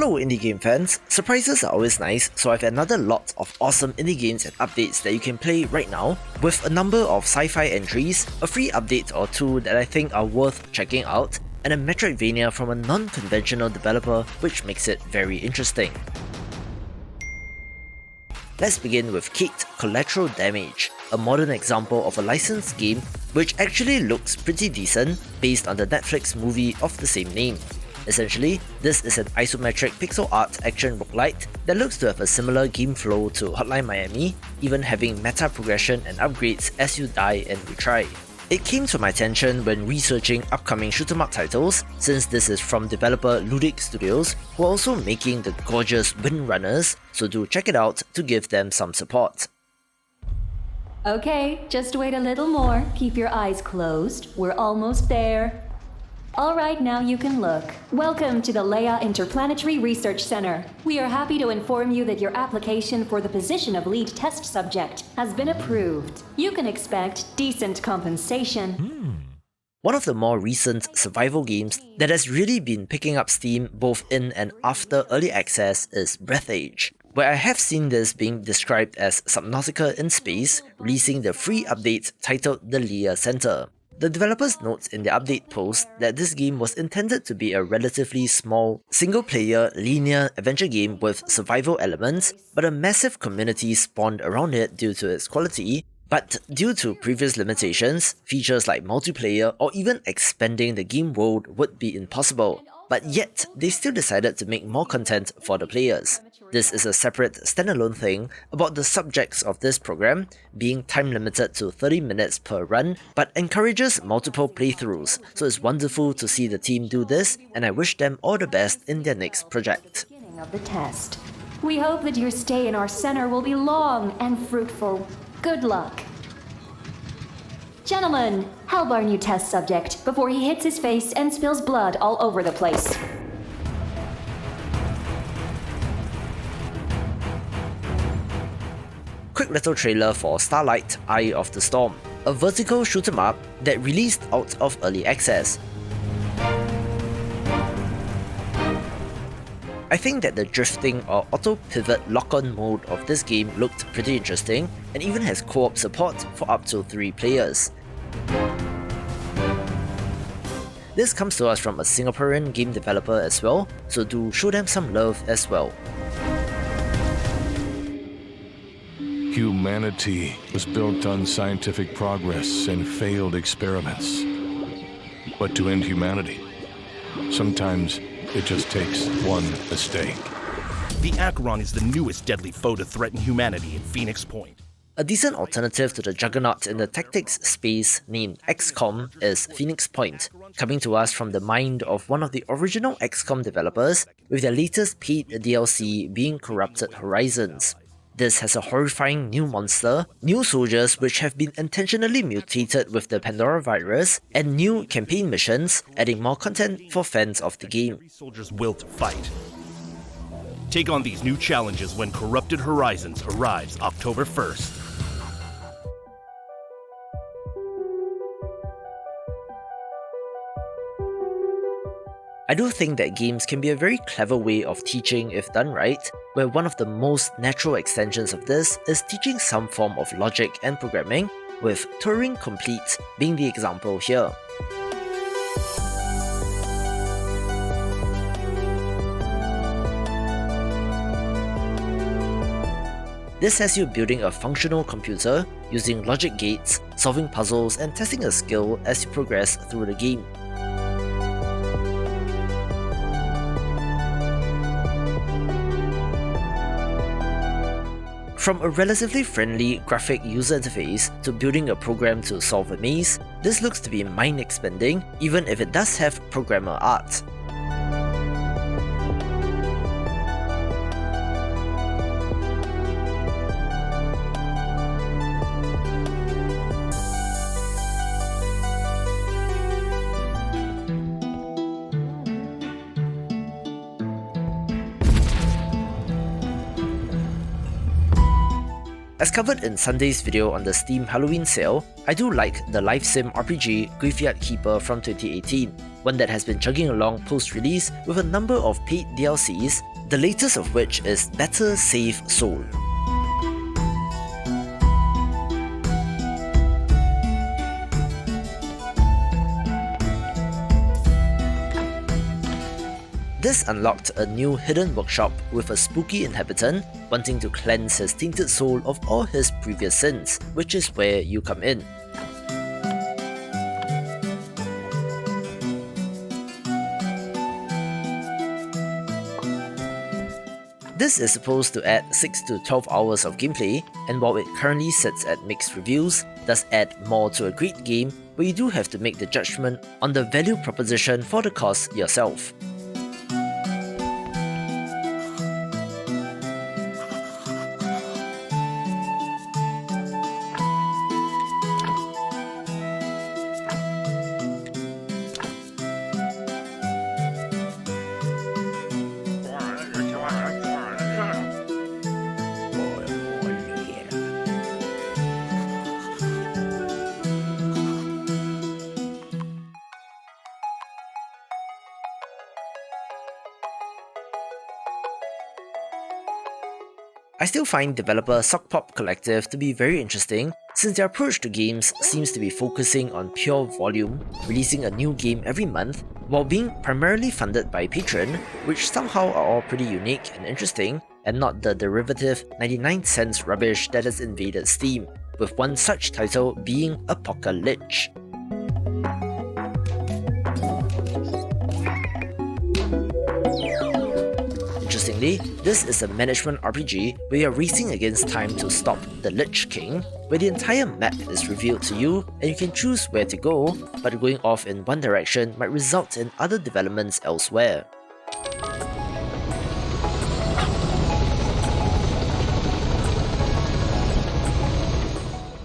Hello indie game fans, surprises are always nice, so I have another lot of awesome indie games and updates that you can play right now, with a number of sci-fi entries, a free update or two that I think are worth checking out, and a Metroidvania from a non-conventional developer which makes it very interesting. Let's begin with Collateral Damage, a modern example of a licensed game which actually looks pretty decent based on the Netflix movie of the same name. Essentially, this is an isometric pixel art action roguelite that looks to have a similar game flow to Hotline Miami, even having meta progression and upgrades as you die and retry. It came to my attention when researching upcoming shoot-'em-up titles, since this is from developer Ludic Studios, who are also making the gorgeous Windrunners, so do check it out to give them some support. Okay, just wait a little more. Keep your eyes closed. We're almost there. Alright, now you can look. Welcome to the Leia Interplanetary Research Center. We are happy to inform you that your application for the position of lead test subject has been approved. You can expect decent compensation. One of the more recent survival games that has really been picking up steam both in and after early access is Breathedge, where I have seen this being described as Subnautica in space, releasing the free update titled the Leia Center. The developers note in their update post that this game was intended to be a relatively small, single-player, linear adventure game with survival elements, but a massive community spawned around it due to its quality. But due to previous limitations, features like multiplayer or even expanding the game world would be impossible. But yet, they still decided to make more content for the players. This is a separate standalone thing about the subjects of this program, being time limited to 30 minutes per run, but encourages multiple playthroughs, so it's wonderful to see the team do this, and I wish them all the best in their next project. Beginning of the test. We hope that your stay in our center will be long and fruitful. Good luck. Gentlemen, help our new test subject before he hits his face and spills blood all over the place. Quick little trailer for Starlight, Eye of the Storm, a vertical shoot-'em-up that released out of early access. I think that the drifting or auto-pivot lock-on mode of this game looked pretty interesting and even has co-op support for up to 3 players. This comes to us from a Singaporean game developer as well, so do show them some love as well. Humanity was built on scientific progress and failed experiments. But to end humanity, sometimes it just takes one mistake. The Acheron is the newest deadly foe to threaten humanity in Phoenix Point. A decent alternative to the juggernaut in the tactics space named XCOM is Phoenix Point, coming to us from the mind of one of the original XCOM developers, with their latest paid DLC being Corrupted Horizons. This has a horrifying new monster, new soldiers which have been intentionally mutated with the Pandora virus, and new campaign missions, adding more content for fans of the game. Soldiers' will to fight. Take on these new challenges when Corrupted Horizons arrives October 1st. I do think that games can be a very clever way of teaching if done right, where one of the most natural extensions of this is teaching some form of logic and programming, with Turing Complete being the example here. This has you building a functional computer, using logic gates, solving puzzles and testing a skill as you progress through the game. From a relatively friendly graphic user interface to building a program to solve a maze, this looks to be mind-expanding even if it does have programmer art. As covered in Sunday's video on the Steam Halloween sale, I do like the life sim RPG Graveyard Keeper from 2018, one that has been chugging along post-release with a number of paid DLCs, the latest of which is Better Save Soul. This unlocked a new hidden workshop with a spooky inhabitant wanting to cleanse his tainted soul of all his previous sins, which is where you come in. This is supposed to add 6 to 12 hours of gameplay, and while it currently sits at mixed reviews, does add more to a great game, but you do have to make the judgment on the value proposition for the cost yourself. I still find developer Sockpop Collective to be very interesting, since their approach to games seems to be focusing on pure volume, releasing a new game every month, while being primarily funded by Patreon, which somehow are all pretty unique and interesting, and not the derivative 99 cents rubbish that has invaded Steam, with one such title being Apocalich. Interestingly, this is a management RPG where you're racing against time to stop the Lich King, where the entire map is revealed to you and you can choose where to go, but going off in one direction might result in other developments elsewhere.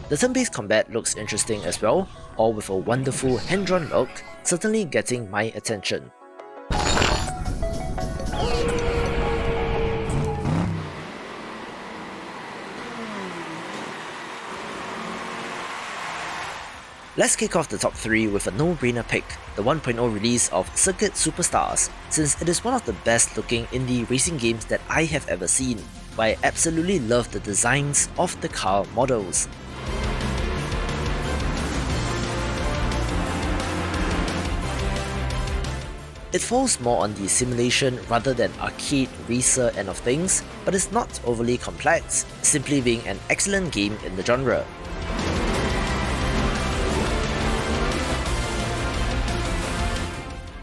The turn-based combat looks interesting as well, all with a wonderful hand-drawn look, certainly getting my attention. Let's kick off the top 3 with a no-brainer pick, the 1.0 release of Circuit Superstars, since it is one of the best looking indie racing games that I have ever seen, but I absolutely love the designs of the car models. It falls more on the simulation rather than arcade racer end of things, but it's not overly complex, simply being an excellent game in the genre.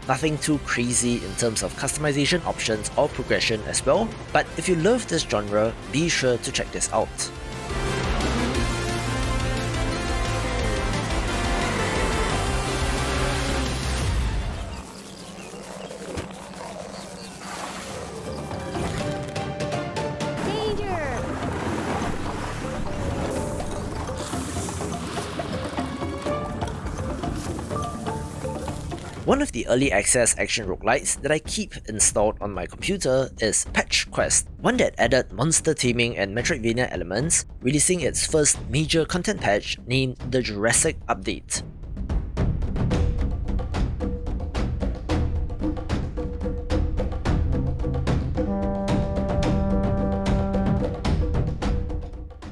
Nothing too crazy in terms of customization options or progression as well, but if you love this genre, be sure to check this out. One of the early access action roguelites that I keep installed on my computer is Patch Quest, one that added monster taming and Metroidvania elements, releasing its first major content patch named the Jurassic Update.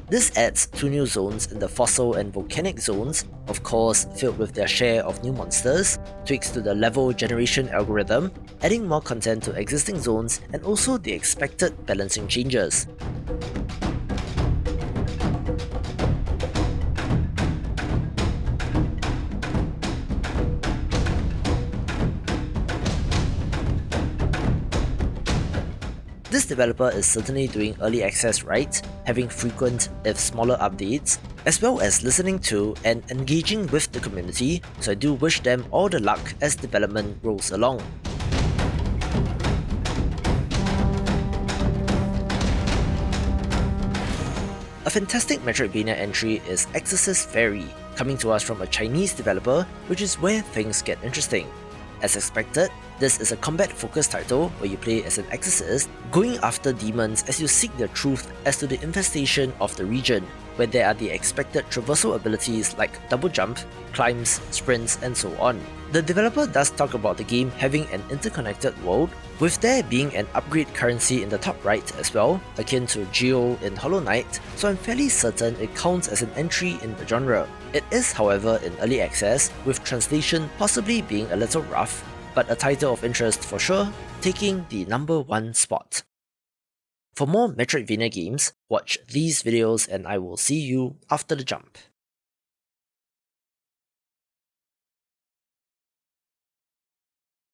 This adds 2 new zones in the fossil and volcanic zones, of course filled with their share of new monsters, tweaks to the level generation algorithm, adding more content to existing zones and also the expected balancing changes. This developer is certainly doing early access right, having frequent, if smaller updates, as well as listening to and engaging with the community, so I do wish them all the luck as development rolls along. A fantastic Metroidvania entry is Exorcist Fairy, coming to us from a Chinese developer, which is where things get interesting. As expected, This is a combat-focused title where you play as an exorcist, going after demons as you seek the truth as to the infestation of the region, where there are the expected traversal abilities like double jump, climbs, sprints, and so on. The developer does talk about the game having an interconnected world, with there being an upgrade currency in the top right as well, akin to Geo in Hollow Knight, so I'm fairly certain it counts as an entry in the genre. It is, however, in early access, with translation possibly being a little rough, but a title of interest for sure, taking the #1 spot. For more Metroidvania games, watch these videos and I will see you after the jump.